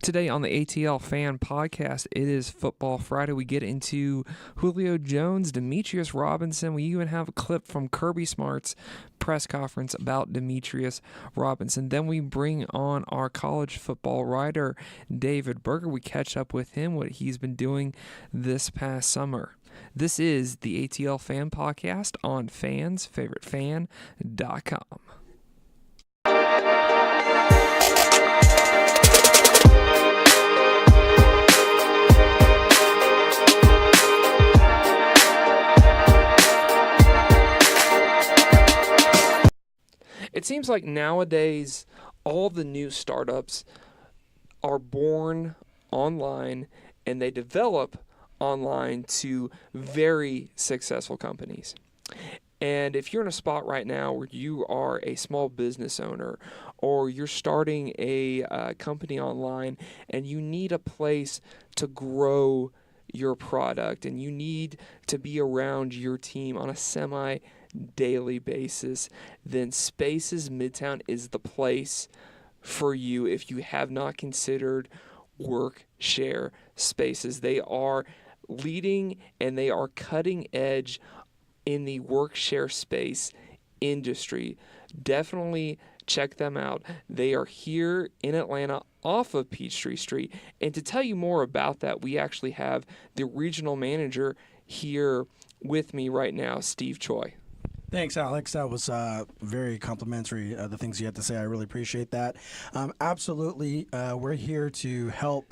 Today on the ATL Fan Podcast, it is Football Friday. We get into Julio Jones, Demetrius Robinson. We even have a clip from Kirby Smart's press conference about Demetrius Robinson. Then we bring on our college football writer, David Berger. We catch up with him, what he's been doing this past summer. This is the ATL Fan Podcast on fansfavoritefan.com. It seems like nowadays all the new startups are born online and they develop online to very successful companies. And if you're in a spot right now where you are a small business owner or you're starting a company online and you need a place to grow your product and you need to be around your team on a semi-daily basis, then Spaces Midtown is the place for you if you have not considered work share spaces. They are leading and they are cutting edge in the work share space industry. Definitely check them out. They are here in Atlanta off of Peachtree Street. And to tell you more about that, we actually have the regional manager here with me right now, Steve Choi. Thanks, Alex. That was very complimentary, the things you had to say. I really appreciate that. Absolutely. We're here to help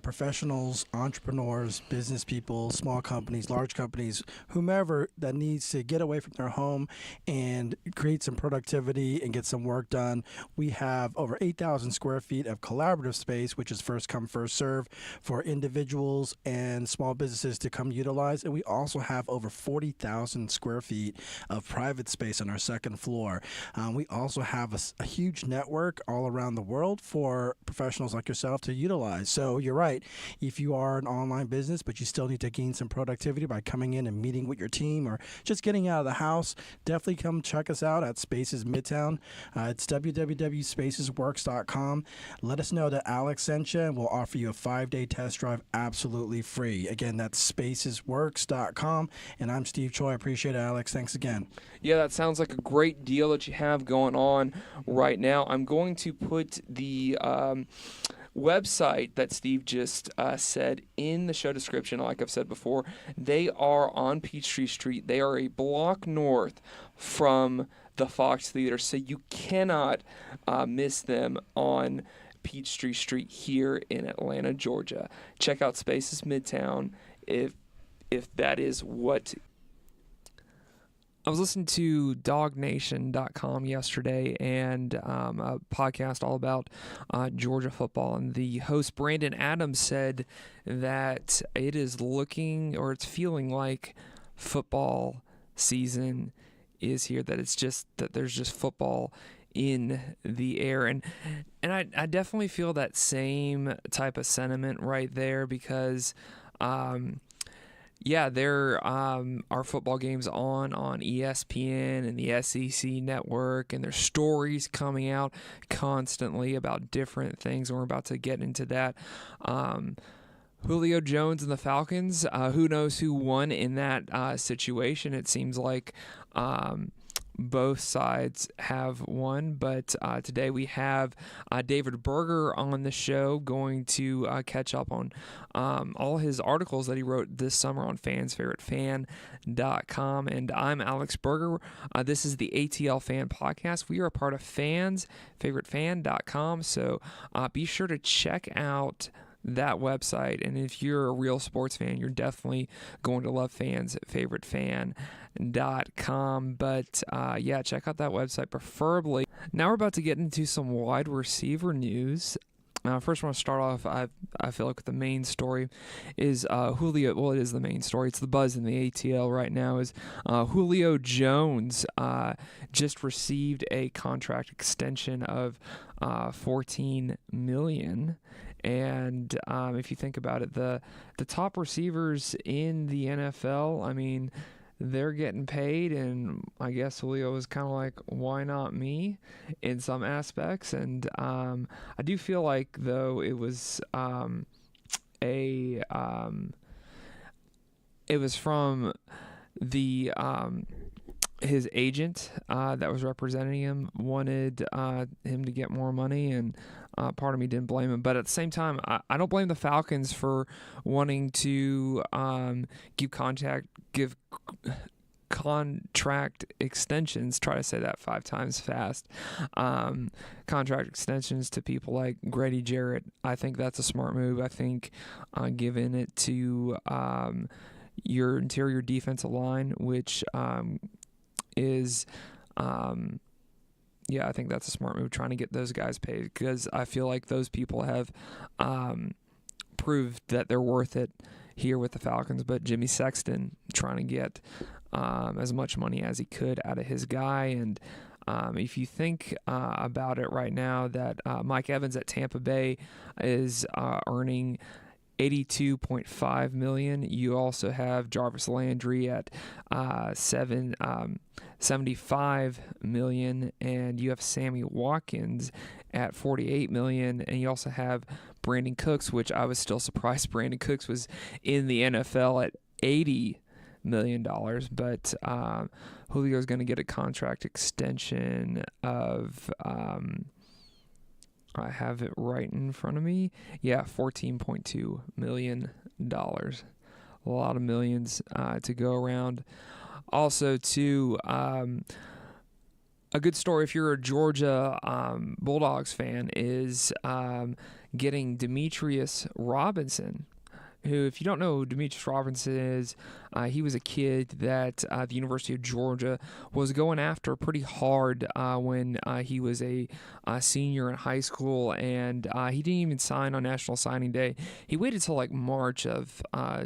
professionals, entrepreneurs, business people, small companies, large companies, whomever that needs to get away from their home and create some productivity and get some work done. We have over 8,000 square feet of collaborative space, which is first come, first serve for individuals and small businesses to come utilize. And we also have over 40,000 square feet of private space on our second floor. We also have a huge network all around the world for professionals like yourself to utilize. So you're right. If you are an online business, but you still need to gain some productivity by coming in and meeting with your team or just getting out of the house, definitely come check us out at Spaces Midtown. It's www.spacesworks.com. Let us know that Alex sent you, and we'll offer you a 5-day test drive absolutely free. Again, that's spacesworks.com. And I'm Steve Choi. I appreciate it, Alex. Thanks again. Yeah, that sounds like a great deal that you have going on right now. I'm going to put the website that Steve just said in the show description. Like I've said before, they are on Peachtree Street. They are a block north from the Fox Theater, so you cannot miss them on Peachtree Street here in Atlanta, Georgia. Check out Spaces Midtown if that is what. I was listening to DogNation.com yesterday and a podcast all about Georgia football. And the host, Brandon Adams, said that it is looking or it's feeling like football season is here, that it's just that there's just football in the air. And I definitely feel that same type of sentiment right there because there are football games on ESPN and the SEC network, and there's stories coming out constantly about different things, and we're about to get into that. Julio Jones and the Falcons, who knows who won in that situation? It seems like both sides have won, but today we have David Berger on the show, going to catch up on all his articles that he wrote this summer on fansfavoritefan.com. And I'm Alex Berger. This is the ATL Fan Podcast. We are a part of fansfavoritefan.com, so be sure to check out that website. And if you're a real sports fan, you're definitely going to love fansfavoritefan.com. But check out that website preferably. Now we're about to get into some wide receiver news. First, I want to start off, I feel like the main story is Julio. Well, it is the main story. It's the buzz in the ATL right now is Julio Jones just received a contract extension of $14 million. And if you think about it, the top receivers in the NFL, I mean, they're getting paid, and I guess Julio was kind of like, why not me in some aspects? And I do feel like, though, it was it was from the his agent that was representing him wanted him to get more money, and part of me didn't blame him. But at the same time, I don't blame the Falcons for wanting to give contract extensions. Try to say that 5 times fast. Contract extensions to people like Grady Jarrett. I think that's a smart move. I think giving it to your interior defensive line, which is I think that's a smart move, trying to get those guys paid, because I feel like those people have proved that they're worth it here with the Falcons. But Jimmy Sexton trying to get as much money as he could out of his guy. And if you think about it right now, that Mike Evans at Tampa Bay is earning $82.5 million. You also have Jarvis Landry at $75 million, and you have Sammy Watkins at $48 million, and you also have Brandon Cooks, which I was still surprised Brandon Cooks was in the NFL at $80 million. But Julio's going to get a contract extension of I have it right in front of me. Yeah, $14.2 million. A lot of millions to go around. Also, too, a good story if you're a Georgia Bulldogs fan is getting Demetrius Robinson, who, if you don't know who Demetrius Robinson is, he was a kid that the University of Georgia was going after pretty hard when he was a senior in high school, and he didn't even sign on National Signing Day. He waited till like March of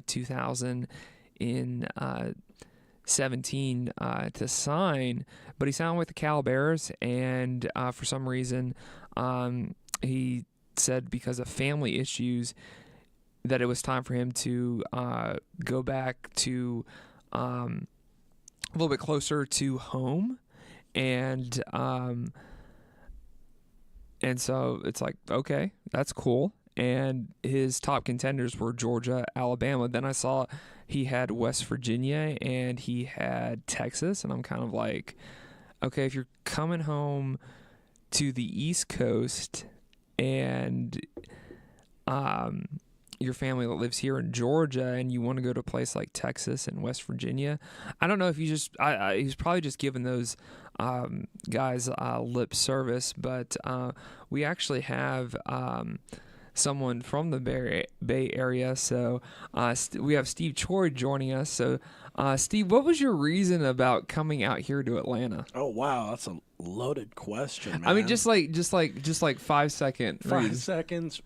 2017 to sign, but he signed with the Cal Bears, and for some reason he said because of family issues that it was time for him to go back to a little bit closer to home, and so it's like, okay, that's cool. And his top contenders were Georgia, Alabama. Then I saw he had West Virginia and he had Texas, and I'm kind of like, okay, if you're coming home to the East Coast and your family that lives here in Georgia and you want to go to a place like Texas and West Virginia, I don't know if you just he's probably just giving those guys lip service, but we actually have someone from the Bay Area, so we have Steve Choi joining us. So Steve, what was your reason about coming out here to Atlanta? Oh wow, that's a loaded question, man. I mean, just like 5 second 5 seconds.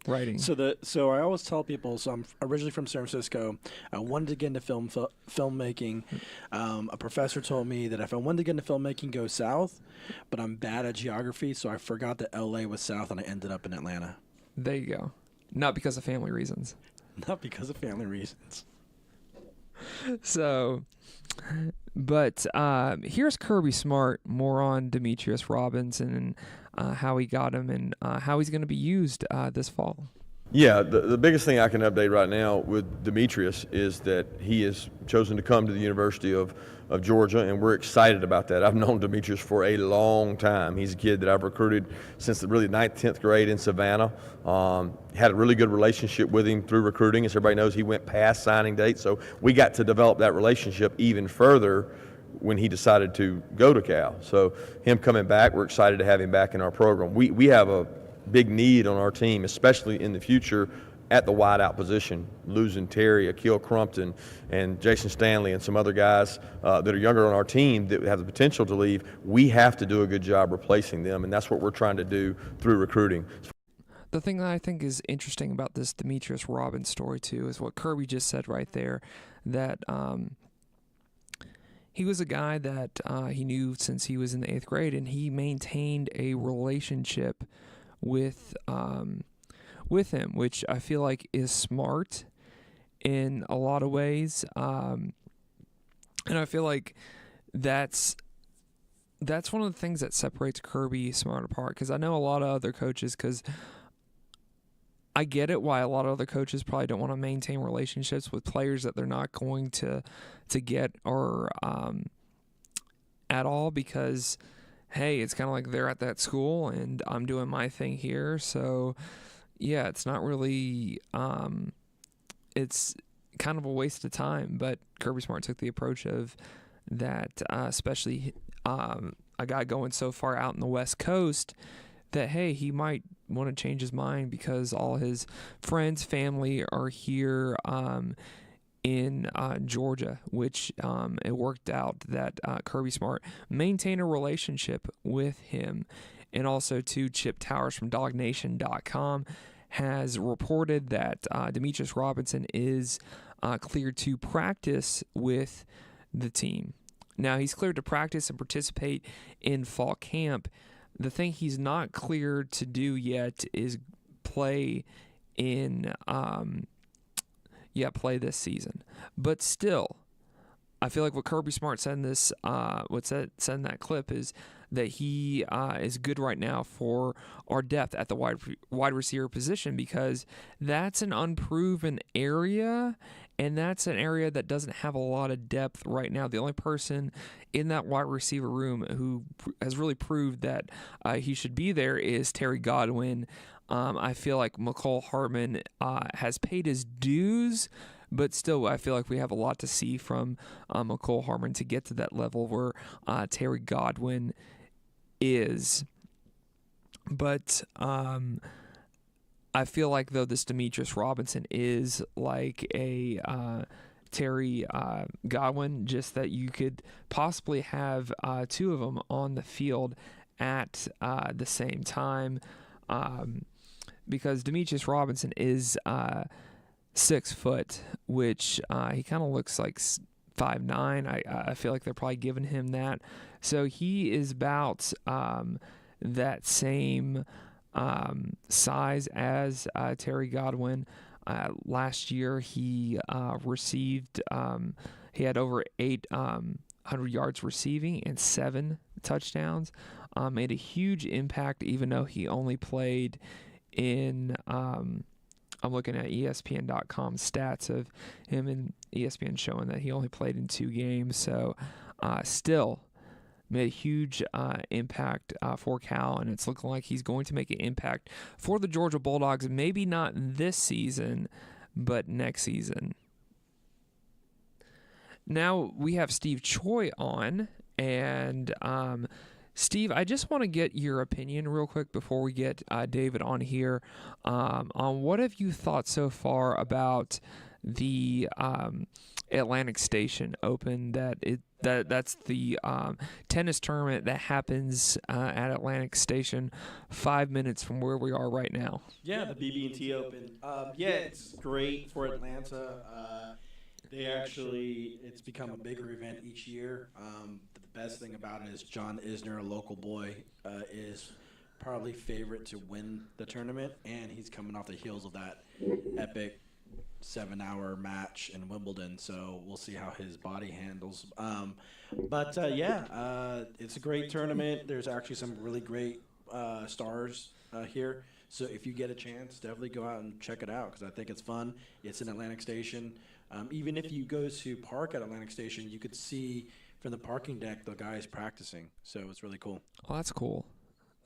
Writing. So I always tell people, so I'm originally from San Francisco. I wanted to get into filmmaking. A professor told me that if I wanted to get into filmmaking, go south, but I'm bad at geography, so I forgot that LA was south, and I ended up in Atlanta. There you go. Not because of family reasons. Not because of family reasons. So, but here's Kirby Smart, more on Demetrius Robinson and how he got him and how he's going to be used this fall. Yeah, the biggest thing I can update right now with Demetrius is that he has chosen to come to the University of Georgia, and we're excited about that. I've known Demetrius for a long time. He's a kid that I've recruited since the really 9th, 10th grade in Savannah. Had a really good relationship with him through recruiting. As everybody knows, he went past signing date, so we got to develop that relationship even further when he decided to go to Cal. So him coming back, we're excited to have him back in our program. We have a big need on our team, especially in the future at the wideout position, losing Terry, Akil Crumpton, and Jason Stanley, and some other guys that are younger on our team that have the potential to leave. We have to do a good job replacing them, and that's what we're trying to do through recruiting. The thing that I think is interesting about this Demetrius Robinson story, too, is what Kirby just said right there, that he was a guy that he knew since he was in the 8th grade, and he maintained a relationship with him, which I feel like is smart in a lot of ways. And I feel like that's one of the things that separates Kirby Smart apart, because I know a lot of other coaches, because I get it why a lot of other coaches probably don't want to maintain relationships with players that they're not going to get or at all, because hey, it's kind of like they're at that school and I'm doing my thing here. So yeah, it's not really it's kind of a waste of time. But Kirby Smart took the approach of that, especially a guy going so far out in the West Coast, that hey, he might want to change his mind because all his friends, family are here in Georgia, which it worked out that Kirby Smart maintained a relationship with him. And also, too, Chip Towers from DogNation.com has reported that Demetrius Robinson is cleared to practice with the team. Now, he's cleared to practice and participate in fall camp. The thing he's not cleared to do yet is play in play this season. But still, I feel like what Kirby Smart said in this, said in that clip is that he is good right now for our depth at the wide receiver position, because that's an unproven area, and that's an area that doesn't have a lot of depth right now. The only person in that wide receiver room who has really proved that he should be there is Terry Godwin. I feel like McCole Hardman has paid his dues, but still, I feel like we have a lot to see from McCole Hardman to get to that level where Terry Godwin is. But I feel like, though, this Demetrius Robinson is like a Terry Godwin, just that you could possibly have two of them on the field at the same time. Because Demetrius Robinson is 6 foot, which he kind of looks like 5'9". I feel like they're probably giving him that. So he is about that same size as Terry Godwin. Last year he received, he had over 800 yards receiving and 7 touchdowns. Made a huge impact, even though he only played in, I'm looking at ESPN.com stats of him, and ESPN showing that he only played in 2 games. So still made a huge impact for Cal, and it's looking like he's going to make an impact for the Georgia Bulldogs, maybe not this season, but next season. Now we have Steve Choi on, and Steve, I just want to get your opinion real quick before we get David on here on what have you thought so far about the Atlantic Station Open, that's the tennis tournament that happens at Atlantic Station 5 minutes from where we are right now. Yeah, the BB&T Open. It's great for Atlanta. It's become a bigger event each year. The best thing about it is John Isner, a local boy, is probably favorite to win the tournament, and he's coming off the heels of that epic 7-hour match in Wimbledon, so we'll see how his body handles. It's a great tournament. There's actually some really great stars here. So if you get a chance, definitely go out and check it out, because I think it's fun. It's in Atlantic Station. Even if you go to park at Atlantic Station, you could see from the parking deck the guys practicing. So it's really cool. Oh, that's cool.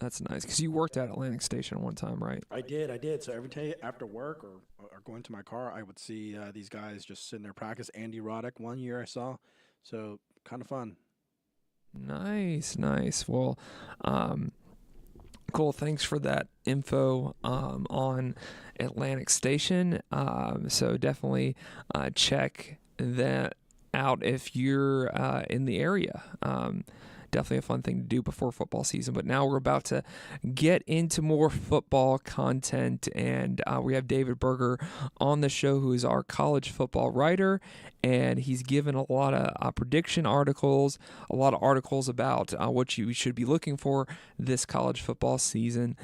That's nice, because you worked at Atlantic Station one time, right? I did. So every day after work or going to my car, I would see these guys just sitting there practice. Andy Roddick one year I saw. So kind of fun. Nice. Well, cool. Thanks for that info on Atlantic Station. So definitely check that out if you're in the area. Definitely a fun thing to do before football season. But now we're about to get into more football content, and we have David Berger on the show, who is our college football writer, and he's given a lot of prediction articles, a lot of articles about what you should be looking for this college football season.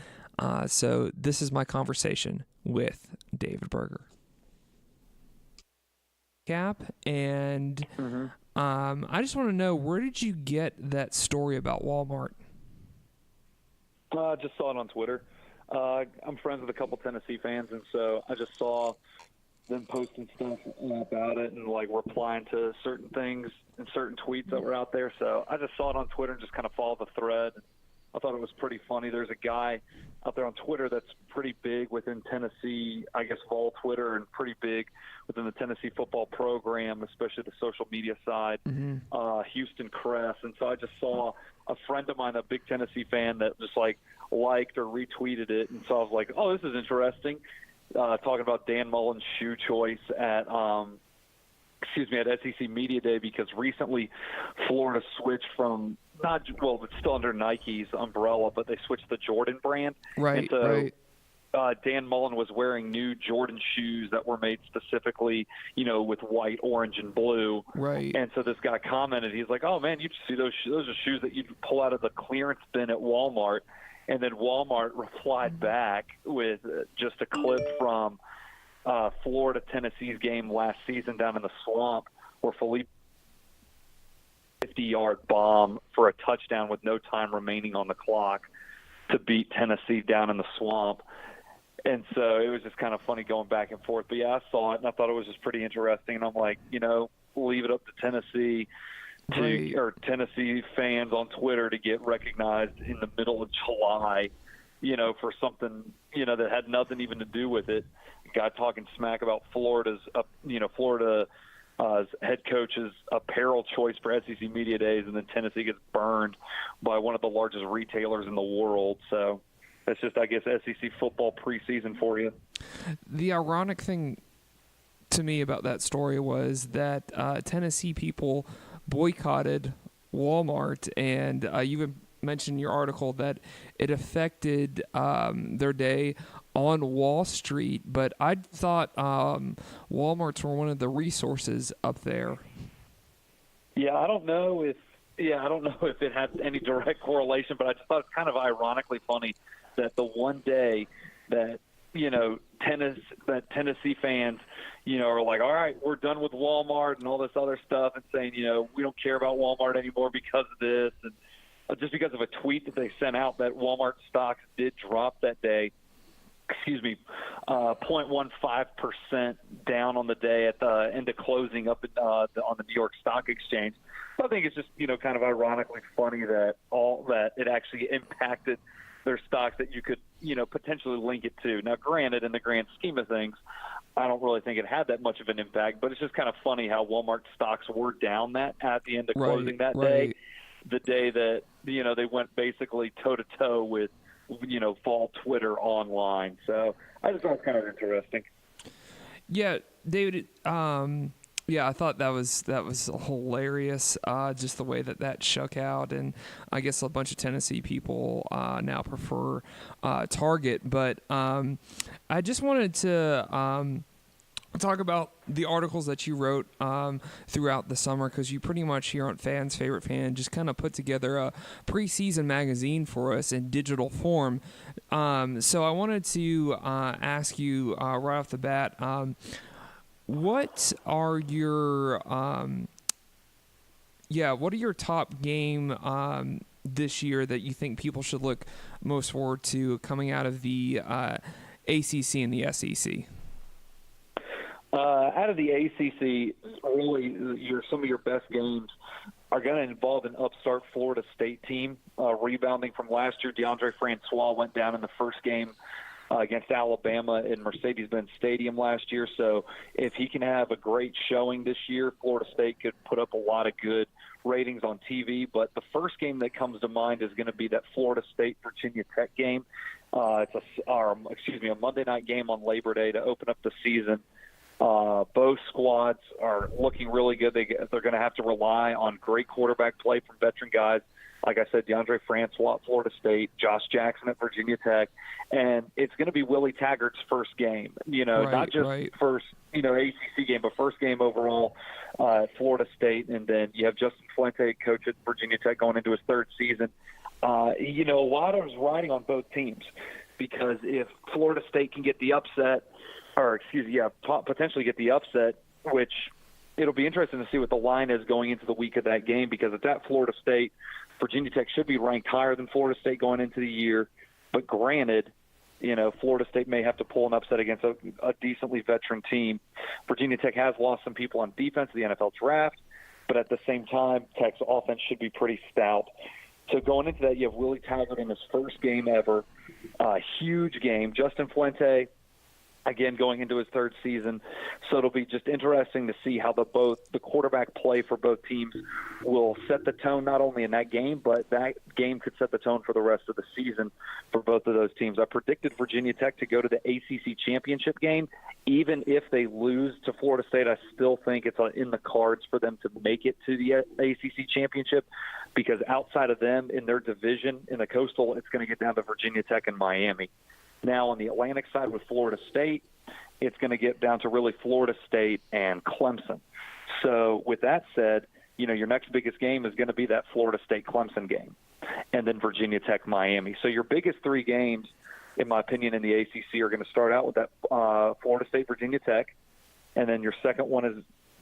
So this is my conversation with David Berger. And I just want to know, where did you get that story about Walmart? Just saw it on Twitter. I'm friends with a couple Tennessee fans, and so I just saw them posting stuff about it and like replying to certain things and certain tweets that were out there. So I just saw it on Twitter and just kind of followed the thread. I thought it was pretty funny. There's a guy out there on Twitter that's pretty big within Tennessee, I guess, Vol Twitter, and pretty big within the Tennessee football program, especially the social media side, Houston Cress. And so I just saw a friend of mine, a big Tennessee fan, that just like liked or retweeted it. And so I was like, oh, this is interesting. Talking about Dan Mullen's shoe choice at SEC Media Day, because recently Florida switched from it's still under Nike's umbrella, but they switched the Jordan brand. Right, and so, right. Dan Mullen was wearing new Jordan shoes that were made specifically, with white, orange, and blue. Right. And so this guy commented, he's like, "Oh man, you see those are shoes that you'd pull out of the clearance bin at Walmart." And then Walmart replied back with just a clip from Florida-Tennessee's game last season down in the Swamp, where Felipe 50-yard bomb for a touchdown with no time remaining on the clock to beat Tennessee down in the Swamp. And so it was just kind of funny going back and forth. But, yeah, I saw it, and I thought it was just pretty interesting. And I'm like, leave it up to Tennessee or Tennessee fans on Twitter to get recognized in the middle of July, for something, that had nothing even to do with it. A guy talking smack about Florida's head coach's apparel choice for SEC Media Days, and then Tennessee gets burned by one of the largest retailers in the world. So that's just, I guess, SEC football preseason for you. The ironic thing to me about that story was that Tennessee people boycotted Walmart, and you even mentioned in your article that it affected their day on Wall Street, but I thought Walmarts were one of the resources up there. Yeah, I don't know if it had any direct correlation, but I just thought it's kind of ironically funny that the one day that Tennessee fans, are like, all right, we're done with Walmart and all this other stuff, and saying, we don't care about Walmart anymore because of this, and just because of a tweet that they sent out that Walmart stocks did drop that day. 0.15% down on the day at the end of closing up on the New York Stock Exchange. So I think it's just, kind of ironically funny that it actually impacted their stocks that you could, potentially link it to. Now, granted, in the grand scheme of things, I don't really think it had that much of an impact, but it's just kind of funny how Walmart stocks were down at the end of closing that day, the day that, they went basically toe-to-toe with, fall Twitter online. So I just thought it was kind of interesting. Yeah, David, I thought that was hilarious, just the way that shook out. And I guess a bunch of Tennessee people now prefer Target. But I just wanted to talk about the articles that you wrote throughout the summer, because you pretty much here on Fans Favorite Fan just kind of put together a preseason magazine for us in digital form. So I wanted to ask you right off the bat, what are your top game this year that you think people should look most forward to coming out of the ACC and the SEC? Out of the ACC, really, some of your best games are going to involve an upstart Florida State team rebounding from last year. DeAndre Francois went down in the first game against Alabama in Mercedes-Benz Stadium last year. So if he can have a great showing this year, Florida State could put up a lot of good ratings on TV. But the first game that comes to mind is going to be that Florida State-Virginia Tech game. It's a Monday night game on Labor Day to open up the season. Both squads are looking really good. They're going to have to rely on great quarterback play from veteran guys. Like I said, DeAndre Francois at Florida State, Josh Jackson at Virginia Tech, and it's going to be Willie Taggart's first game. Not just first, ACC game, but first game overall at Florida State. And then you have Justin Fuente, coach at Virginia Tech, going into his third season. A lot is riding on both teams, because if Florida State can get the upset, potentially get the upset, which it'll be interesting to see what the line is going into the week of that game, because it's at Florida State. Virginia Tech should be ranked higher than Florida State going into the year. But granted, Florida State may have to pull an upset against a decently veteran team. Virginia Tech has lost some people on defense in the NFL draft, but at the same time, Tech's offense should be pretty stout. So going into that, you have Willie Taggart in his first game ever. Huge game. Justin Fuente, again, going into his third season. So it'll be just interesting to see how the quarterback play for both teams will set the tone not only in that game, but that game could set the tone for the rest of the season for both of those teams. I predicted Virginia Tech to go to the ACC championship game. Even if they lose to Florida State, I still think it's in the cards for them to make it to the ACC championship, because outside of them in their division, in the Coastal, it's going to get down to Virginia Tech and Miami. Now, on the Atlantic side with Florida State, it's going to get down to really Florida State and Clemson. So with that said, your next biggest game is going to be that Florida State-Clemson game, and then Virginia Tech-Miami. So your biggest three games, in my opinion, in the ACC are going to start out with that Florida State-Virginia Tech, and then your second one is,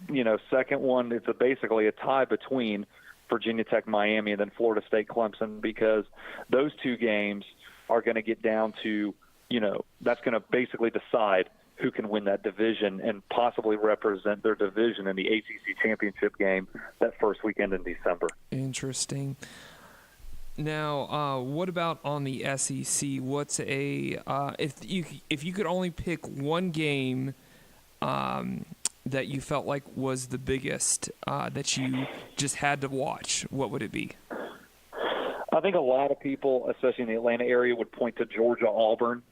it's basically a tie between Virginia Tech-Miami and then Florida State-Clemson, because those two games are going to get down to, that's going to basically decide who can win that division and possibly represent their division in the ACC championship game that first weekend in December. Interesting. Now, what about on the SEC? What's if you could only pick one game that you felt like was the biggest that you just had to watch, what would it be? I think a lot of people, especially in the Atlanta area, would point to Georgia-Auburn,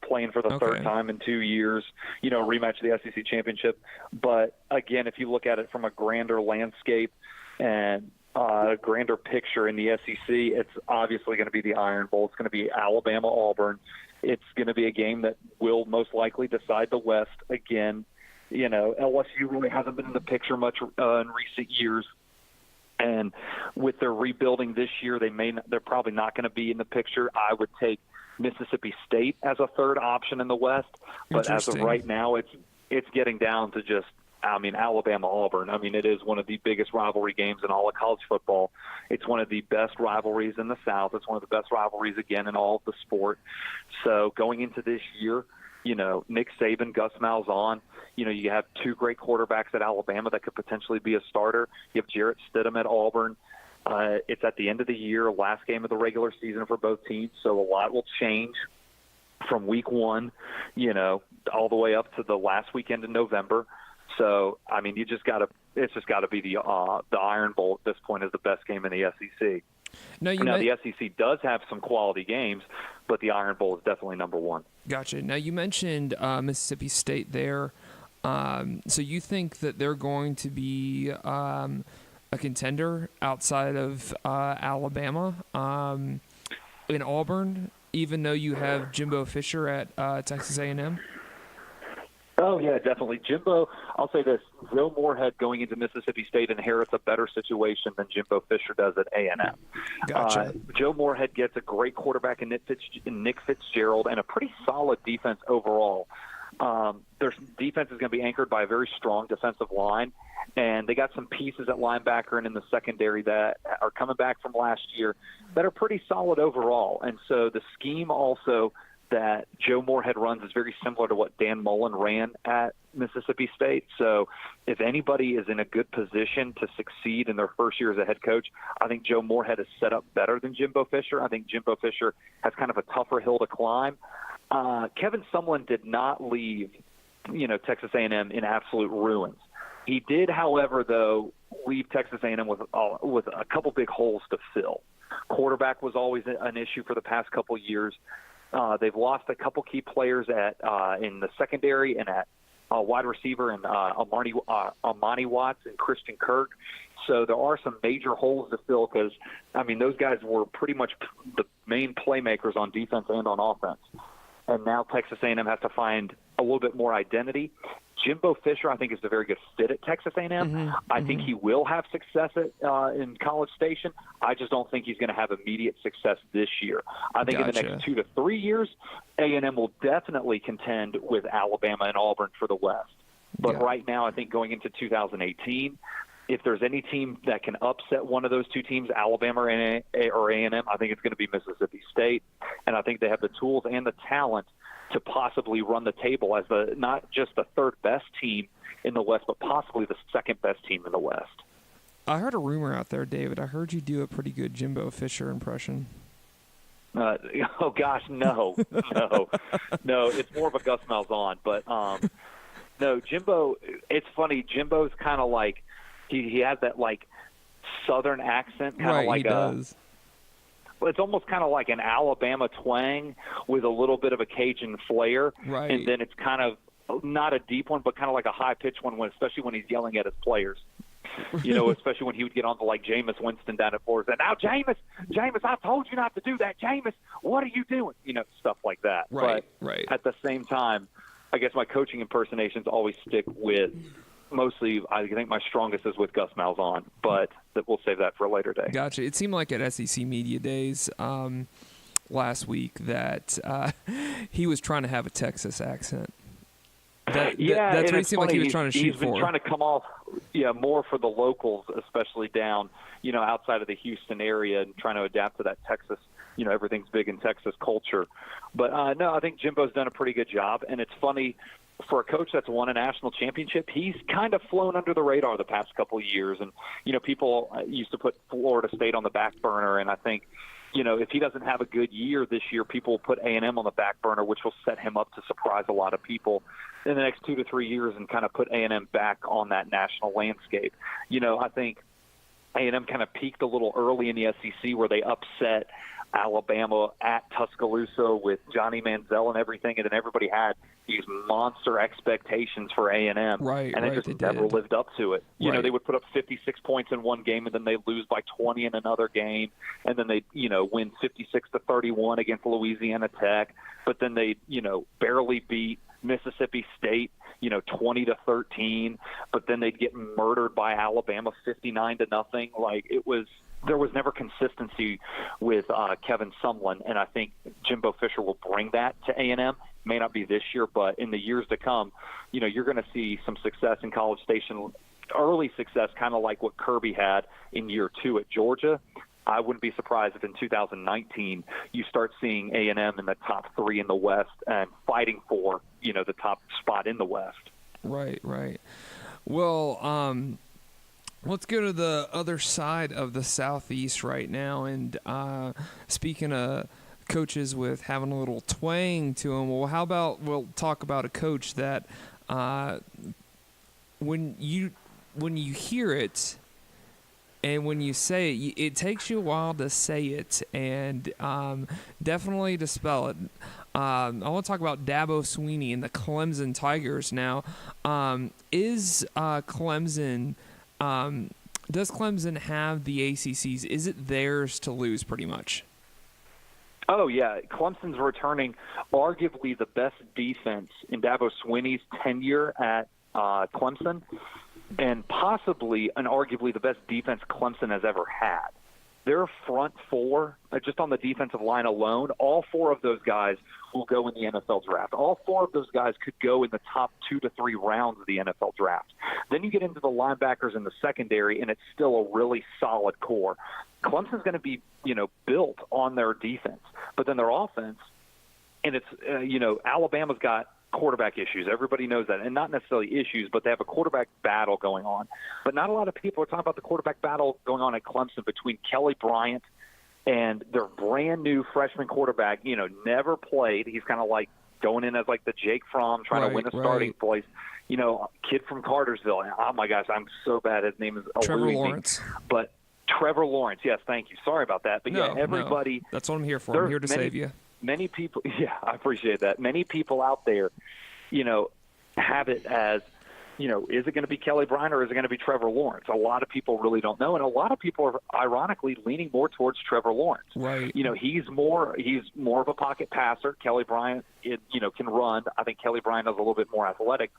playing for the third time in 2 years, rematch of the SEC championship. But, again, if you look at it from a grander landscape and a grander picture in the SEC, it's obviously going to be the Iron Bowl. It's going to be Alabama-Auburn. It's going to be a game that will most likely decide the West again. LSU really hasn't been in the picture much in recent years. And with their rebuilding this year, they're probably not going to be in the picture. I would take Mississippi State as a third option in the West, but as of right now, it's getting down to just, Alabama-Auburn. It is one of the biggest rivalry games in all of college football. It's one of the best rivalries in the South. It's one of the best rivalries, again, in all of the sport. So going into this year, Nick Saban, Gus Malzahn, you have two great quarterbacks at Alabama that could potentially be a starter. You have Jarrett Stidham at Auburn. It's at the end of the year, last game of the regular season for both teams, so a lot will change from week one, all the way up to the last weekend in November. So, it's just got to be the Iron Bowl at this point is the best game in the SEC. Now, the SEC does have some quality games, but the Iron Bowl is definitely number one. Gotcha. Now, you mentioned Mississippi State there. So you think that they're going to be a contender outside of Alabama in Auburn, even though you have Jimbo Fisher at Texas A&M? Oh, yeah, definitely. Jimbo, I'll say this, Joe Moorhead going into Mississippi State inherits a better situation than Jimbo Fisher does at A&M. Gotcha. Joe Moorhead gets a great quarterback in Nick Fitzgerald and a pretty solid defense overall. Their defense is going to be anchored by a very strong defensive line, and they got some pieces at linebacker and in the secondary that are coming back from last year that are pretty solid overall. And so the scheme also that Joe Moorhead runs is very similar to what Dan Mullen ran at Mississippi State. So if anybody is in a good position to succeed in their first year as a head coach, I think Joe Moorhead is set up better than Jimbo Fisher. I think Jimbo Fisher has kind of a tougher hill to climb. Kevin Sumlin did not leave, Texas A&M in absolute ruins. He did, however, though, leave Texas A&M with a couple big holes to fill. Quarterback was always an issue for the past couple years. They've lost a couple key players in the secondary and at wide receiver and Amani Watts and Christian Kirk. So there are some major holes to fill because, those guys were pretty much the main playmakers on defense and on offense. And now Texas A&M has to find a little bit more identity. Jimbo Fisher, I think, is a very good fit at Texas A&M. I think he will have success in College Station. I just don't think he's going to have immediate success this year. I think in the next 2 to 3 years, A&M will definitely contend with Alabama and Auburn for the West. But Yeah. right now, I think going into 2018, if there's any team that can upset one of those two teams, Alabama or A&M, I think it's going to be Mississippi State. And I think they have the tools and the talent to possibly run the table as not just the third best team in the West, but possibly the second best team in the West. I heard a rumor out there, David. I heard you do a pretty good Jimbo Fisher impression. Oh gosh, no. It's more of a Gus Malzahn, but no, Jimbo. It's funny. Jimbo's kind of like he has that like Southern accent, kind of Right, like he does. Well, it's almost kind of like an Alabama twang with a little bit of a Cajun flair, Right. and then it's kind of not a deep one, but kind of like a high pitched one, especially when he's yelling at his players. Especially when he would get on to like Jameis Winston down at Florida. Now, Jameis, I told you not to do that. Jameis, what are you doing? Stuff like that. Right, but right. At the same time, I guess my coaching impersonations always stick with mostly, I think my strongest is with Gus Malzahn, but we'll save that for a later day. Gotcha. It seemed like at SEC Media Days last week that he was trying to have a Texas accent. That's what it seemed like he was trying to shoot for. He's been trying to come off, more for the locals, especially down, outside of the Houston area, and trying to adapt to that Texas, everything's big in Texas culture. But no, I think Jimbo's done a pretty good job, and it's funny for a coach that's won a national championship. He's kind of flown under the radar the past couple of years, and people used to put Florida State on the back burner, and I think. If he doesn't have a good year this year, people will put A&M on the back burner, which will set him up to surprise a lot of people in the next 2 to 3 years and kind of put A&M back on that national landscape. I think A&M kind of peaked a little early in the SEC where they upset Alabama at Tuscaloosa with Johnny Manziel and everything, and then everybody had these monster expectations for A&M, right, and right, they just never lived up to it. They would put up 56 points in one game, and then they lose by 20 in another game, and then they win 56-31 against Louisiana Tech, but then they barely beat Mississippi State 20-13, but then they'd get murdered by Alabama 59-0. There was never consistency with Kevin Sumlin, and I think Jimbo Fisher will bring that to A&M. May not be this year, but in the years to come, you're going to see some success in College Station, early success, kind of like what Kirby had in year 2 at Georgia. I wouldn't be surprised if in 2019 you start seeing A&M in the top 3 in the West and fighting for, the top spot in the West. Right. Well, let's go to the other side of the Southeast right now. And speaking of coaches with having a little twang to them, well, how about we'll talk about a coach that when you hear it and when you say it, it takes you a while to say it and definitely to spell it. I want to talk about Dabo Swinney and the Clemson Tigers now. Does Clemson have the ACCs? Is it theirs to lose pretty much? Oh, yeah. Clemson's returning arguably the best defense in Dabo Swinney's tenure at Clemson, and possibly and arguably the best defense Clemson has ever had. Their front four, just on the defensive line alone, all 4 of those guys will go in the NFL draft. All 4 of those guys could go in the top 2 to 3 rounds of the NFL draft. Then you get into the linebackers in the secondary, and it's still a really solid core. Clemson's going to be, built on their defense, but then their offense, and it's, Alabama's got quarterback issues. Everybody knows that, and not necessarily issues, but they have a quarterback battle going on. But not a lot of people are talking about the quarterback battle going on at Clemson between Kelly Bryant and their brand new freshman quarterback, never played. He's kind of like going in as like the Jake Fromm trying to win a starting place. Kid from Cartersville. Oh my gosh, I'm so bad. His name is Trevor Lawrence. But Trevor Lawrence, yes, thank you. Sorry about that. But everybody. No. That's what I'm here for. I'm here to save you. Many people, I appreciate that. Many people out there, have it as, is it going to be Kelly Bryant or is it going to be Trevor Lawrence? A lot of people really don't know, and a lot of people are ironically leaning more towards Trevor Lawrence. Right. He's more of a pocket passer. Kelly Bryant, can run. I think Kelly Bryant is a little bit more athletic,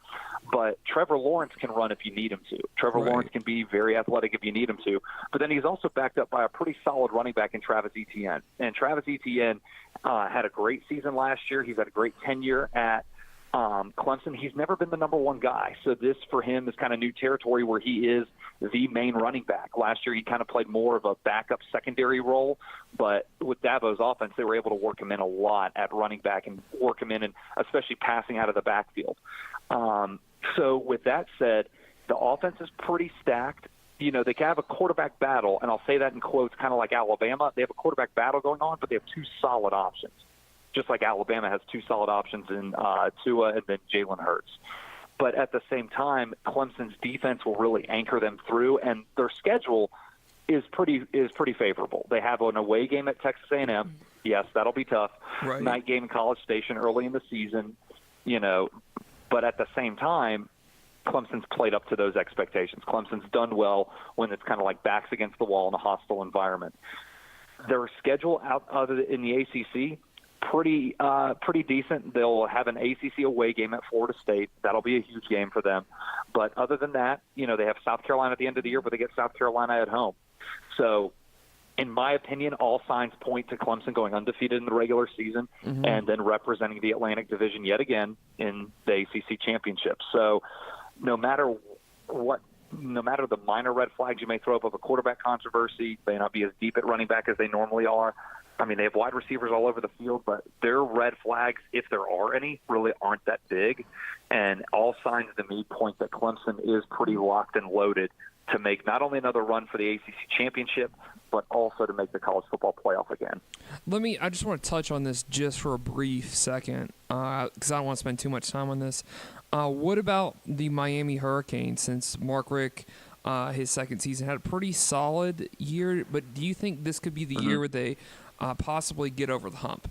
but Trevor Lawrence can run if you need him to. Trevor Lawrence can be very athletic if you need him to, but then he's also backed up by a pretty solid running back in Travis Etienne. And Travis Etienne had a great season last year. He's had a great tenure at Clemson, he's never been the number one guy. So this, for him, is kind of new territory where he is the main running back. Last year, he kind of played more of a backup secondary role. But with Dabo's offense, they were able to work him in a lot at running back and work him in, and especially passing out of the backfield. So with that said, the offense is pretty stacked. You know, they can have a quarterback battle, and I'll say that in quotes, kind of like Alabama. They have a quarterback battle going on, but they have two solid options, just like Alabama has two solid options in Tua and then Jalen Hurts. But at the same time, Clemson's defense will really anchor them through, and their schedule is pretty favorable. They have an away game at Texas A&M. Yes, that'll be tough. Right. Night game in College Station early in the season, you know. But at the same time, Clemson's played up to those expectations. Clemson's done well when it's kind of like backs against the wall in a hostile environment. Their schedule out other in the ACC, pretty decent. They'll have an ACC away game at Florida State. That'll be a huge game for them. But other than that, you know, they have South Carolina at the end of the year, but they get South Carolina at home. So, in my opinion, all signs point to Clemson going undefeated in the regular season and then representing the Atlantic Division yet again in the ACC championship. So, no matter the minor red flags you may throw up of a quarterback controversy, they may not be as deep at running back as they normally are. I mean, they have wide receivers all over the field, but their red flags, if there are any, really aren't that big. And all signs to me point that Clemson is pretty locked and loaded to make not only another run for the ACC championship, but also to make the college football playoff again. I just want to touch on this just for a brief second, because I don't want to spend too much time on this. What about the Miami Hurricanes? Since Mark Richt, his second season, had a pretty solid year, but do you think this could be the year where they possibly get over the hump?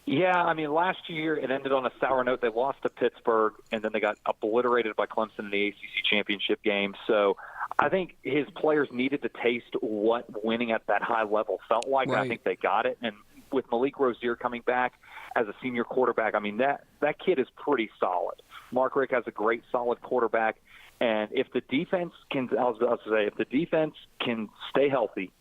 Yeah, I mean, last year it ended on a sour note. They lost to Pittsburgh, and then they got obliterated by Clemson in the ACC championship game. So I think his players needed to taste what winning at that high level felt like. Right. I think they got it. And with Malik Rozier coming back as a senior quarterback, I mean, that kid is pretty solid. Mark Richt has a great, solid quarterback. And if the defense can stay healthy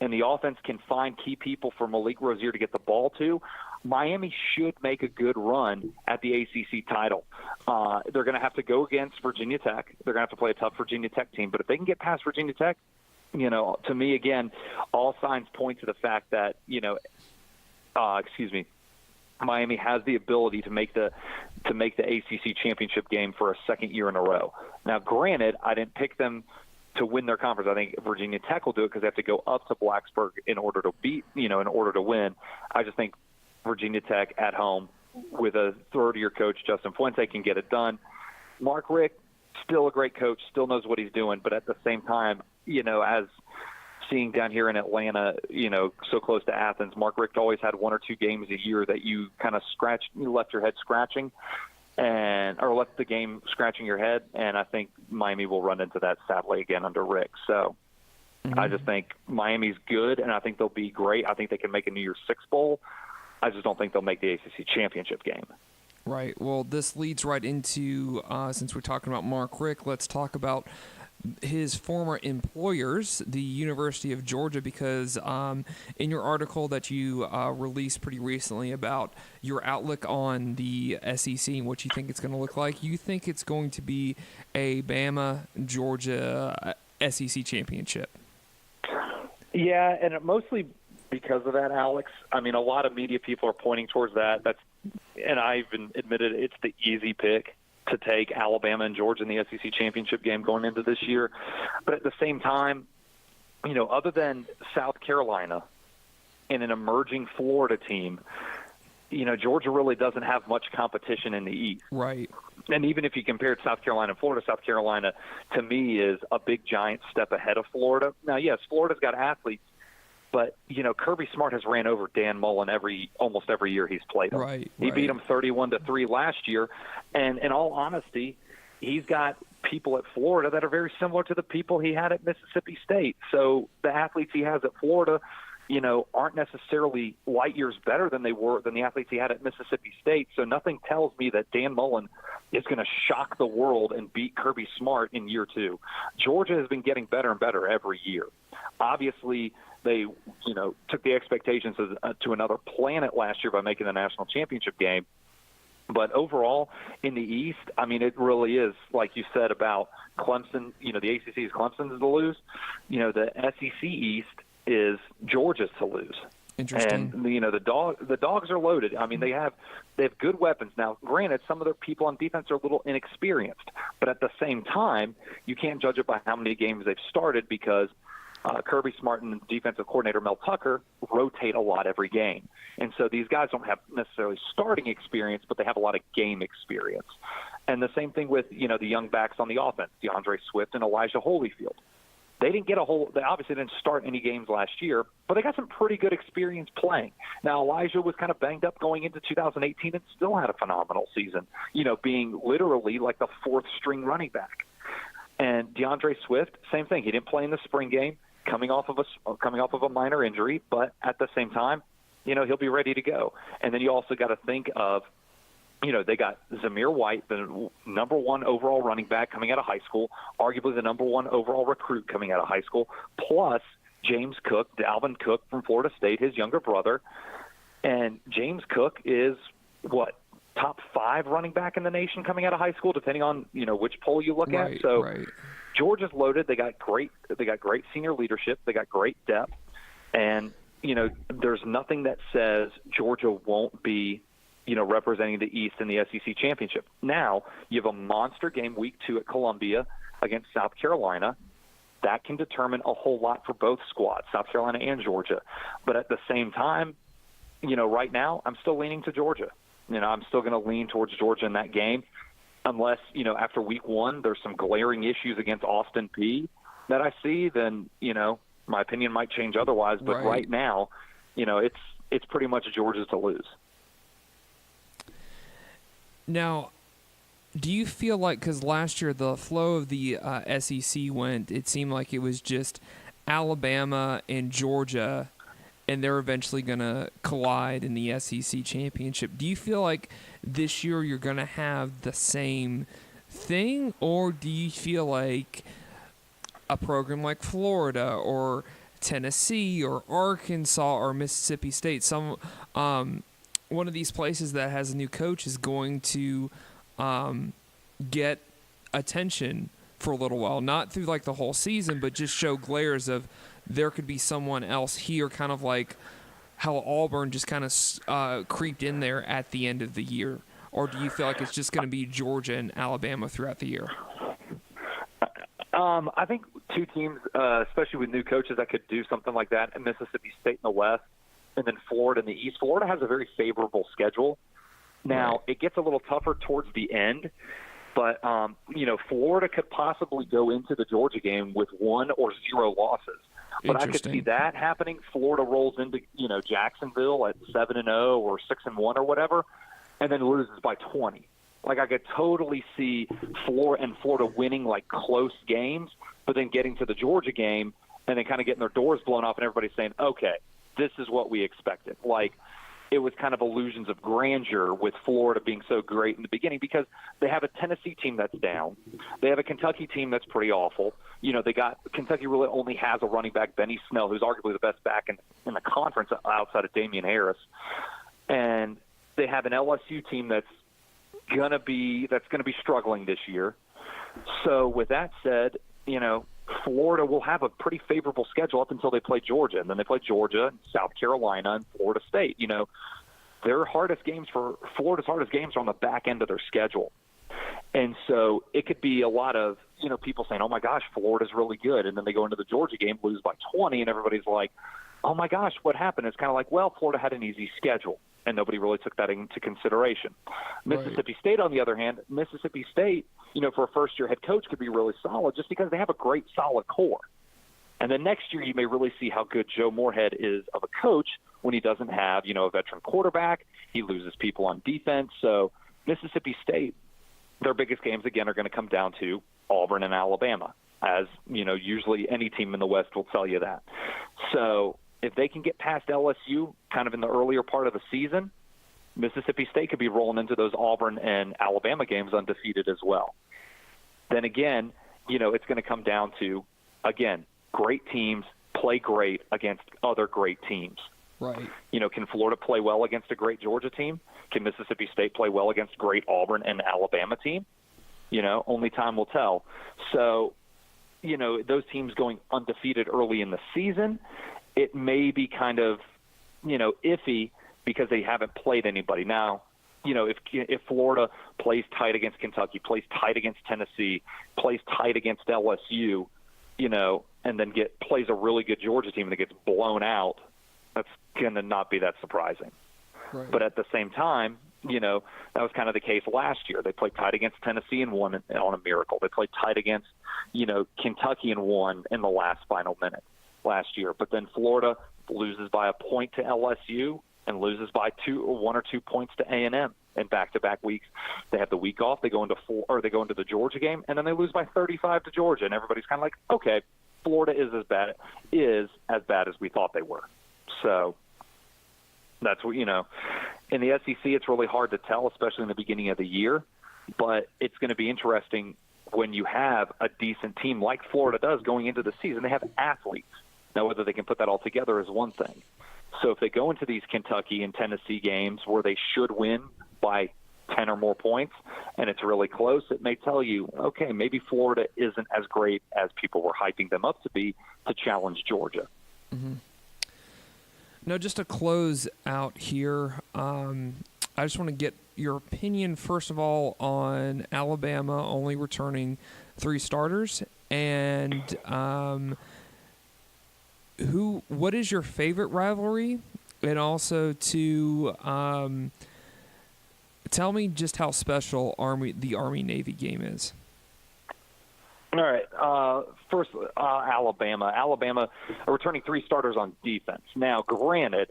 and the offense can find key people for Malik Rozier to get the ball to, Miami should make a good run at the ACC title. They're going to have to go against Virginia Tech. They're going to have to play a tough Virginia Tech team. But if they can get past Virginia Tech, you know, to me, again, all signs point to the fact that, you know, Miami has the ability to make the ACC championship game for a second year in a row. Now, granted, I didn't pick them to win their conference. I think Virginia Tech will do it because they have to go up to Blacksburg in order to win. I just think Virginia Tech at home with a third-year coach, Justin Fuente, can get it done. Mark Richt, still a great coach, still knows what he's doing, but at the same time, you know, as seeing down here in Atlanta, you know, so close to Athens, Mark Richt always had one or two games a year that you kind of left your head scratching, or left the game scratching your head, and I think Miami will run into that sadly again under Richt. So I just think Miami's good, and I think they'll be great. I think they can make a New Year's Six Bowl. I just don't think they'll make the ACC championship game. Right. Well, this leads right into, since we're talking about Mark Richt, let's talk about his former employers, the University of Georgia, because in your article that you released pretty recently about your outlook on the SEC and what you think it's going to look like, you think it's going to be a Bama-Georgia SEC championship. Yeah, and mostly because of that, Alex. I mean, a lot of media people are pointing towards that. And I even admitted it's the easy pick to take Alabama and Georgia in the SEC championship game going into this year. But at the same time, you know, other than South Carolina and an emerging Florida team, you know, Georgia really doesn't have much competition in the East. Right. And even if you compared South Carolina and Florida, South Carolina, to me, is a big, giant step ahead of Florida. Now, yes, Florida's got athletes, but, you know, Kirby Smart has ran over Dan Mullen almost every year he's played him. Right. He beat him 31-3 last year. And in all honesty, he's got people at Florida that are very similar to the people he had at Mississippi State. So the athletes he has at Florida, you know, aren't necessarily light years better than the athletes he had at Mississippi State. So nothing tells me that Dan Mullen is going to shock the world and beat Kirby Smart in year two. Georgia has been getting better and better every year. Obviously, they, you know, took the expectations to another planet last year by making the national championship game. But overall, in the East, I mean, it really is, like you said about Clemson, the ACC's Clemson's to lose. The SEC East is Georgia's to lose. Interesting. And, the dogs are loaded. I mean, they have good weapons. Now, granted, some of their people on defense are a little inexperienced. But at the same time, you can't judge it by how many games they've started because Kirby Smart and defensive coordinator Mel Tucker rotate a lot every game. And so these guys don't have necessarily starting experience, but they have a lot of game experience. And the same thing with, the young backs on the offense, DeAndre Swift and Elijah Holyfield. They obviously didn't start any games last year, but they got some pretty good experience playing. Now, Elijah was kind of banged up going into 2018 and still had a phenomenal season, being literally like the fourth string running back. And DeAndre Swift, same thing. He didn't play in the spring game, coming off of a minor injury, but at the same time, he'll be ready to go. And then you also got to think of, they got Zamir White, the number one overall running back coming out of high school, arguably the number one overall recruit coming out of high school, plus James Cook, Dalvin Cook from Florida State, his younger brother. And James Cook is, top 5 running back in the nation coming out of high school, depending on, which poll you look at. So right. Georgia's loaded. They got great senior leadership. They got great depth. And, there's nothing that says Georgia won't be, representing the East in the SEC championship. Now, you have a monster game week 2 at Columbia against South Carolina. That can determine a whole lot for both squads, South Carolina and Georgia. But at the same time, right now, I'm still leaning to Georgia. I'm still going to lean towards Georgia in that game unless, after week 1, there's some glaring issues against Austin Peay that I see, then, my opinion might change otherwise. But right now, it's pretty much Georgia's to lose. Now, do you feel like, because last year the flow of the SEC it seemed like it was just Alabama and Georgia, and they're eventually going to collide in the SEC championship. Do you feel like this year you're going to have the same thing, or do you feel like a program like Florida or Tennessee or Arkansas or Mississippi State, one of these places that has a new coach is going to get attention for a little while, not through like the whole season, but just show glares of there could be someone else here, kind of like how Auburn just kind of creeped in there at the end of the year? Or do you feel like it's just going to be Georgia and Alabama throughout the year? I think 2 teams, especially with new coaches, that could do something like that, and Mississippi State in the West, and then Florida in the East. Florida has a very favorable schedule. Now, It gets a little tougher towards the end, but, Florida could possibly go into the Georgia game with 1 or 0 losses. But I could see that happening. Florida rolls into, Jacksonville at 7-0 or 6-1 or whatever, and then loses by 20. Like, I could totally see Florida winning, like, close games, but then getting to the Georgia game and then kind of getting their doors blown off and everybody saying, okay, this is what we expected. Like, it was kind of illusions of grandeur with Florida being so great in the beginning because they have a Tennessee team that's down. They have a Kentucky team that's pretty awful. Kentucky really only has a running back, Benny Snell, who's arguably the best back in the conference outside of Damian Harris. And they have an LSU team that's going to be struggling this year. So with that said, Florida will have a pretty favorable schedule up until they play Georgia, and then they play Georgia, South Carolina, and Florida State. Florida's hardest games are on the back end of their schedule. And so it could be a lot of, people saying, oh my gosh, Florida's really good. And then they go into the Georgia game, lose by 20, and everybody's like, oh my gosh, what happened? It's kind of like, well, Florida had an easy schedule, and nobody really took that into consideration. Mississippi State, on the other hand, Mississippi State, for a first-year head coach could be really solid just because they have a great, solid core. And then next year you may really see how good Joe Moorhead is of a coach when he doesn't have, a veteran quarterback. He loses people on defense. So Mississippi State, their biggest games, again, are going to come down to Auburn and Alabama, as, usually any team in the West will tell you that. So if they can get past LSU kind of in the earlier part of the season, Mississippi State could be rolling into those Auburn and Alabama games undefeated as well. Then again, it's going to come down to, again, great teams play great against other great teams. Right. Can Florida play well against a great Georgia team? Can Mississippi State play well against great Auburn and Alabama team? Only time will tell. So, those teams going undefeated early in the season, it may be kind of, iffy because they haven't played anybody. Now, if Florida plays tight against Kentucky, plays tight against Tennessee, plays tight against LSU, and then plays a really good Georgia team that gets blown out, that's going to not be that surprising. Right. But at the same time, that was kind of the case last year. They played tight against Tennessee and won on a miracle. They played tight against, Kentucky and won in the last final minute last year. But then Florida loses by a point to LSU and loses by 1 or 2 points to A&M in back-to-back weeks. They have the week off. They go into the Georgia game, and then they lose by 35 to Georgia. And everybody's kind of like, okay, Florida is as bad as we thought they were. So that's what, in the SEC, it's really hard to tell, especially in the beginning of the year. But it's going to be interesting when you have a decent team like Florida does going into the season. They have athletes. Now, whether they can put that all together is one thing. So if they go into these Kentucky and Tennessee games where they should win by 10 or more points and it's really close, it may tell you, okay, maybe Florida isn't as great as people were hyping them up to be to challenge Georgia. Mm-hmm. No, just to close out here, I just want to get your opinion, first of all, on Alabama only returning 3 starters, and what is your favorite rivalry, and also to tell me just how special the Army-Navy game is. All right. First, Alabama. Alabama are returning 3 starters on defense. Now, granted,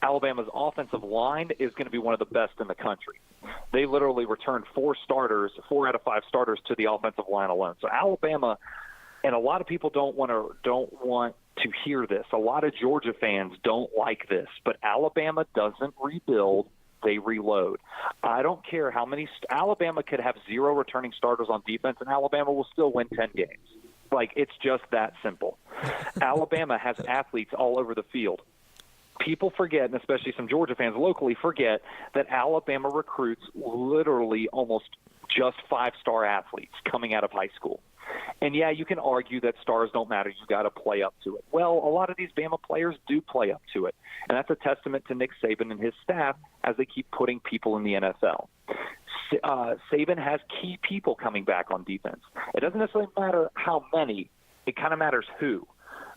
Alabama's offensive line is going to be one of the best in the country. They literally returned 4 out of 5 starters to the offensive line alone. So Alabama, and a lot of people don't want to hear this. A lot of Georgia fans don't like this, but Alabama doesn't rebuild. They reload. I don't care how many Alabama could have 0 returning starters on defense, and Alabama will still win 10 games. Like, it's just that simple. Alabama has athletes all over the field. People forget, and especially some Georgia fans locally forget, that Alabama recruits literally almost just 5-star athletes coming out of high school. And, yeah, you can argue that stars don't matter. You got to play up to it. Well, a lot of these Bama players do play up to it, and that's a testament to Nick Saban and his staff as they keep putting people in the NFL. Saban has key people coming back on defense. It doesn't necessarily matter how many. It kind of matters who.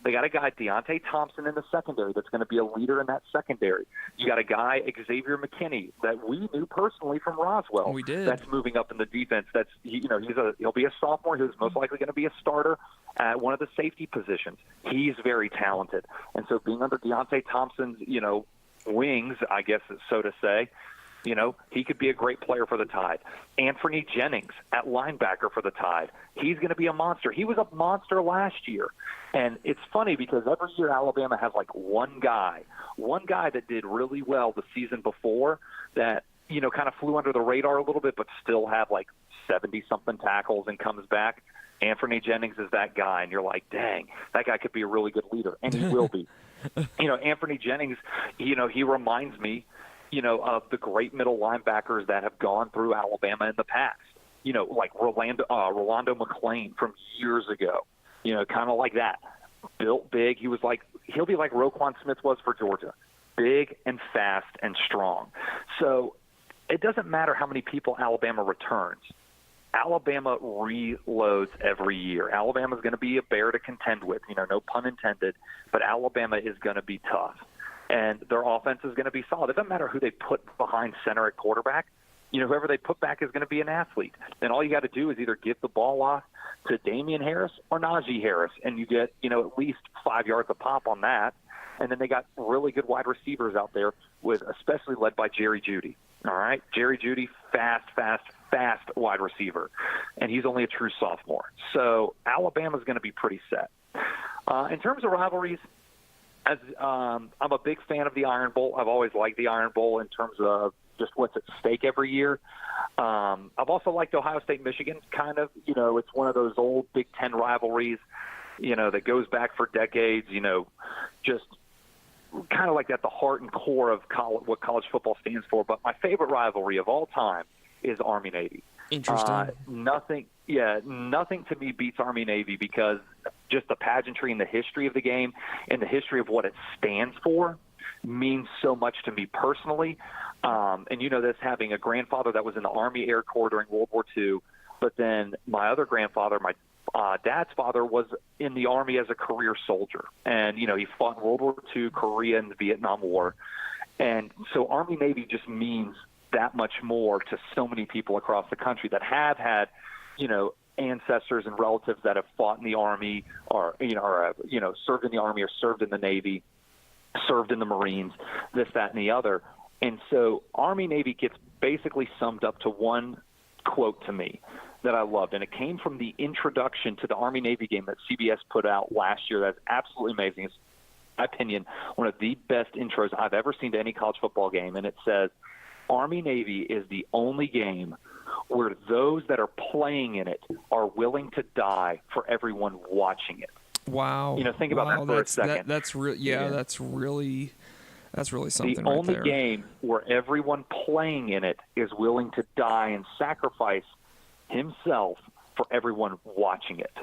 They got a guy, Deontay Thompson, in the secondary that's going to be a leader in that secondary. You got a guy, Xavier McKinney, that we knew personally from Roswell. We did. That's moving up in the defense. He'll be a sophomore. He's most likely going to be a starter at one of the safety positions. He's very talented. And so being under Deontay Thompson's, wings, I guess so to say, he could be a great player for the Tide. Anthony Jennings at linebacker for the Tide. He's going to be a monster. He was a monster last year. And it's funny because every year Alabama has like one guy that did really well the season before that, kind of flew under the radar a little bit, but still have like 70-something tackles and comes back. Anthony Jennings is that guy. And you're like, dang, that guy could be a really good leader. And he will be. Anthony Jennings, he reminds me, of the great middle linebackers that have gone through Alabama in the past. Like Rolando McClain from years ago. Kind of like that. Built big. He'll be like Roquan Smith was for Georgia. Big and fast and strong. So it doesn't matter how many people Alabama returns. Alabama reloads every year. Alabama's going to be a bear to contend with, no pun intended, but Alabama is going to be tough. And their offense is going to be solid. It doesn't matter who they put behind center at quarterback. Whoever they put back is going to be an athlete. And all you got to do is either give the ball off to Damian Harris or Najee Harris, and you get, at least 5 yards a pop on that. And then they got really good wide receivers out there, especially led by Jerry Jeudy. All right? Jerry Jeudy, fast wide receiver. And he's only a true sophomore. So Alabama's going to be pretty set. In terms of rivalries, I'm a big fan of the Iron Bowl. I've always liked the Iron Bowl in terms of just what's at stake every year. I've also liked Ohio State-Michigan, kind of. It's one of those old Big Ten rivalries, that goes back for decades, just kind of like at the heart and core of what college football stands for. But my favorite rivalry of all time is Army-Navy. Interesting. Nothing to me beats Army-Navy because just the pageantry and the history of the game and the history of what it stands for means so much to me personally. And you know this, having a grandfather that was in the Army Air Corps during World War II, but then my other grandfather, my dad's father, was in the Army as a career soldier. And, you know, he fought in World War II, Korea, and the Vietnam War. And so Army-Navy just means that much more to so many people across the country that have had, you know, ancestors and relatives that have fought in the Army or served in the Army or served in the Navy, served in the Marines, this, that, and the other. And so Army-Navy gets basically summed up to one quote to me that I loved, and it came from the introduction to the Army-Navy game that CBS put out last year. That's absolutely amazing. It's, in my opinion, one of the best intros I've ever seen to any college football game, and it says, Army-Navy is the only game where those that are playing in it are willing to die for everyone watching it. Wow. You know, think about that for a second. That's really something. The only right there. game where everyone playing in it is willing to die and sacrifice himself for everyone watching it.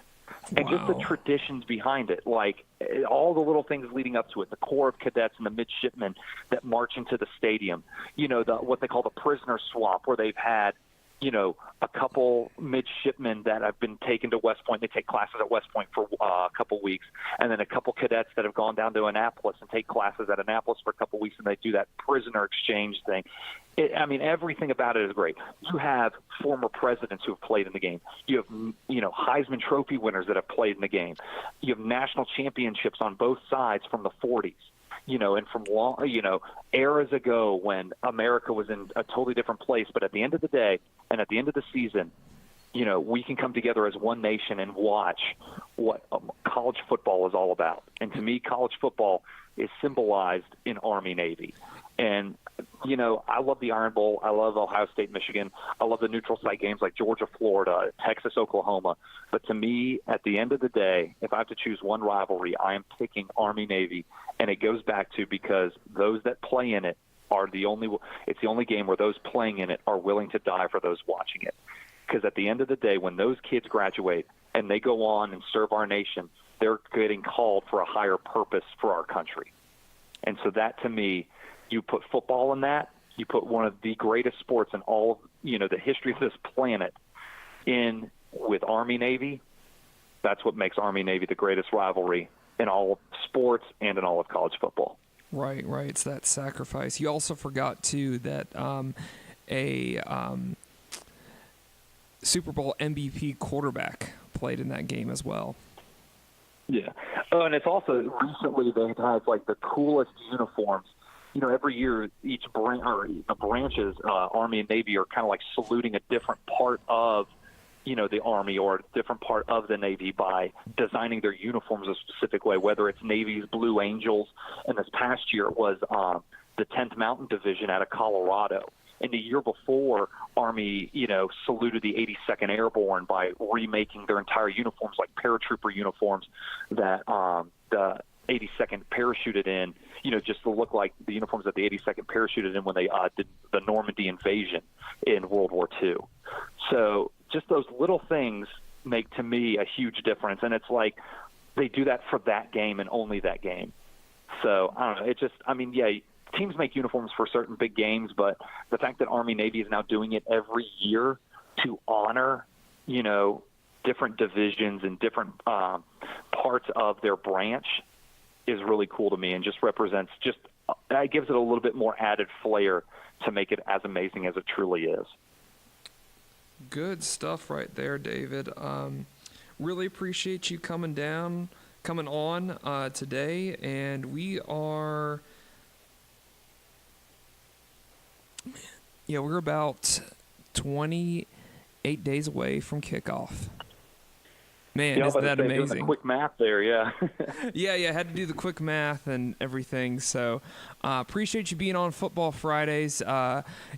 And just the traditions behind it, like all the little things leading up to it, the Corps of Cadets and the midshipmen that march into the stadium, you know, what they call the prisoner swap, where they've had, you know, a couple midshipmen that have been taken to West Point. They take classes at West Point for a couple weeks, and then a couple cadets that have gone down to Annapolis and take classes at Annapolis for a couple weeks, and they do that prisoner exchange thing. Everything about it is great. You have former presidents who have played in the game. You have, you know, Heisman Trophy winners that have played in the game. You have national championships on both sides from the 40s. You know, and from long, you know, eras ago when America was in a totally different place. But at the end of the day and at the end of the season, you know, we can come together as one nation and watch what college football is all about. And to me, college football is symbolized in Army-Navy. And, you know, I love the Iron Bowl. I love Ohio State, Michigan. I love the neutral site games like Georgia, Florida, Texas, Oklahoma. But to me, at the end of the day, if I have to choose one rivalry, I am picking Army-Navy. And it goes back to because those that play in it are it's the only game where those playing in it are willing to die for those watching it. Because at the end of the day, when those kids graduate and they go on and serve our nation, they're getting called for a higher purpose for our country. And so that, to me, you put football in that, you put one of the greatest sports in all of, you know, the history of this planet in with Army-Navy. That's what makes Army-Navy the greatest rivalry in all of sports and in all of college football. Right. It's that sacrifice. You also forgot, too, that a Super Bowl MVP quarterback played in that game as well. Yeah. Oh, and it's also recently they've had, like, the coolest uniforms. You know, every year each the branches, Army and Navy, are kind of like saluting a different part of, you know, the Army or a different part of the Navy by designing their uniforms a specific way, whether it's Navy's Blue Angels, and this past year it was the 10th Mountain Division out of Colorado. And the year before, Army, you know, saluted the 82nd Airborne by remaking their entire uniforms like paratrooper uniforms that the 82nd parachuted in, you know, just to look like the uniforms that the 82nd parachuted in when they did the Normandy invasion in World War II. So just those little things make, to me, a huge difference. And it's like they do that for that game and only that game. So, I don't know. It just, I mean, yeah, teams make uniforms for certain big games, but the fact that Army-Navy is now doing it every year to honor, you know, different divisions and different parts of their branch is really cool to me, and just represents it gives it a little bit more added flair to make it as amazing as it truly is. Good stuff right there, David. Really appreciate you coming on today, and we're about 28 days away from kickoff. Man, isn't that amazing? Doing the quick math there, yeah. Yeah, had to do the quick math and everything. So appreciate you being on Football Fridays.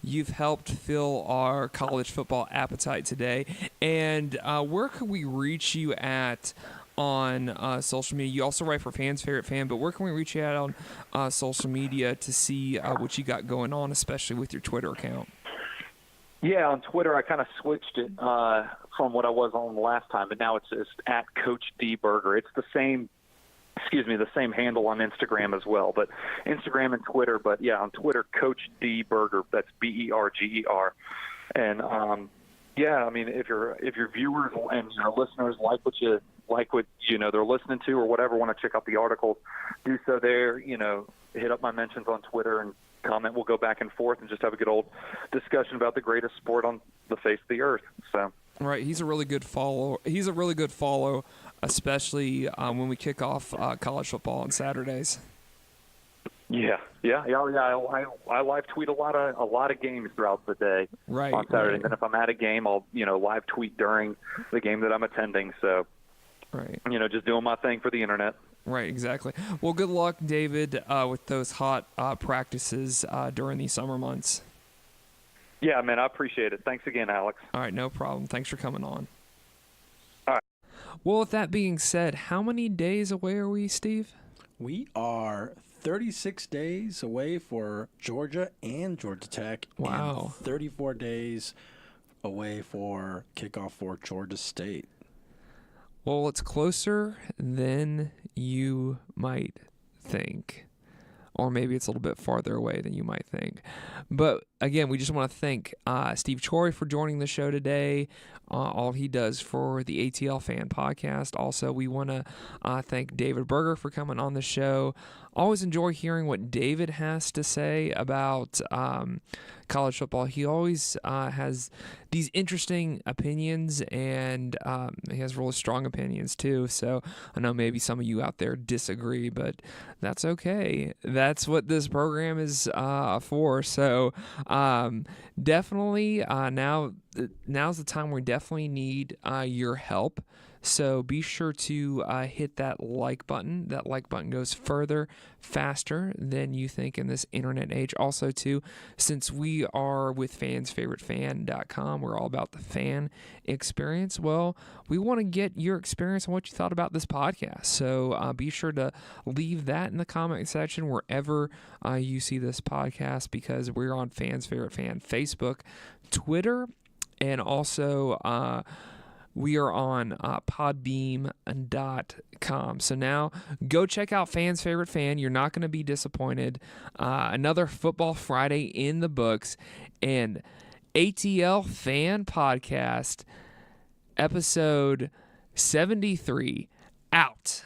You've helped fill our college football appetite today. And where can we reach you at on social media. You also write for Fans Favorite Fan, but where can we reach you out on social media to see what you got going on, especially with your Twitter account? Yeah, on Twitter I kind of switched it from what I was on last time, but now it's just at Coach D Berger. It's the same handle on Instagram as well, but Instagram and Twitter. But yeah, on Twitter, Coach D Berger. That's Berger. And yeah, I mean, if your viewers and your listeners like what they're listening to or whatever, want to check out the articles, do so there. Hit up my mentions on Twitter and comment. We'll go back and forth and just have a good old discussion about the greatest sport on the face of the earth. So. Right, he's a really good follow. Especially when we kick off college football on Saturdays. Yeah. I live tweet a lot of games throughout the day on Saturday. And then if I'm at a game, I'll live tweet during the game that I'm attending. So, just doing my thing for the internet. Right, exactly. Well, good luck, David, with those hot practices during these summer months. Yeah, man, I appreciate it. Thanks again, Alex. All right, no problem. Thanks for coming on. All right. Well, with that being said, how many days away are we, Steve? We are 36 days away for Georgia and Georgia Tech. Wow. And 34 days away for kickoff for Georgia State. Well, it's closer than you might think. Or maybe it's a little bit farther away than you might think. But again, we just want to thank Steve Choi for joining the show today, all he does for the ATL Fan Podcast. Also, we want to thank David Berger for coming on the show. Always enjoy hearing what David has to say about college football. He always has these interesting opinions, and he has really strong opinions too. So I know maybe some of you out there disagree, but that's okay. That's what this program is for. So definitely now's the time we definitely need your help. So be sure to hit that like button. That like button goes further, faster than you think in this internet age. Also, too, since we are with fansfavoritefan.com, we're all about the fan experience. Well, we want to get your experience on what you thought about this podcast. So be sure to leave that in the comment section wherever you see this podcast, because we're on Fans Favorite Fan Facebook, Twitter, and also we are on podbeam.com. So now go check out Fans Favorite Fan. You're not going to be disappointed. Another Football Friday in the books. And ATL Fan Podcast, episode 73, out.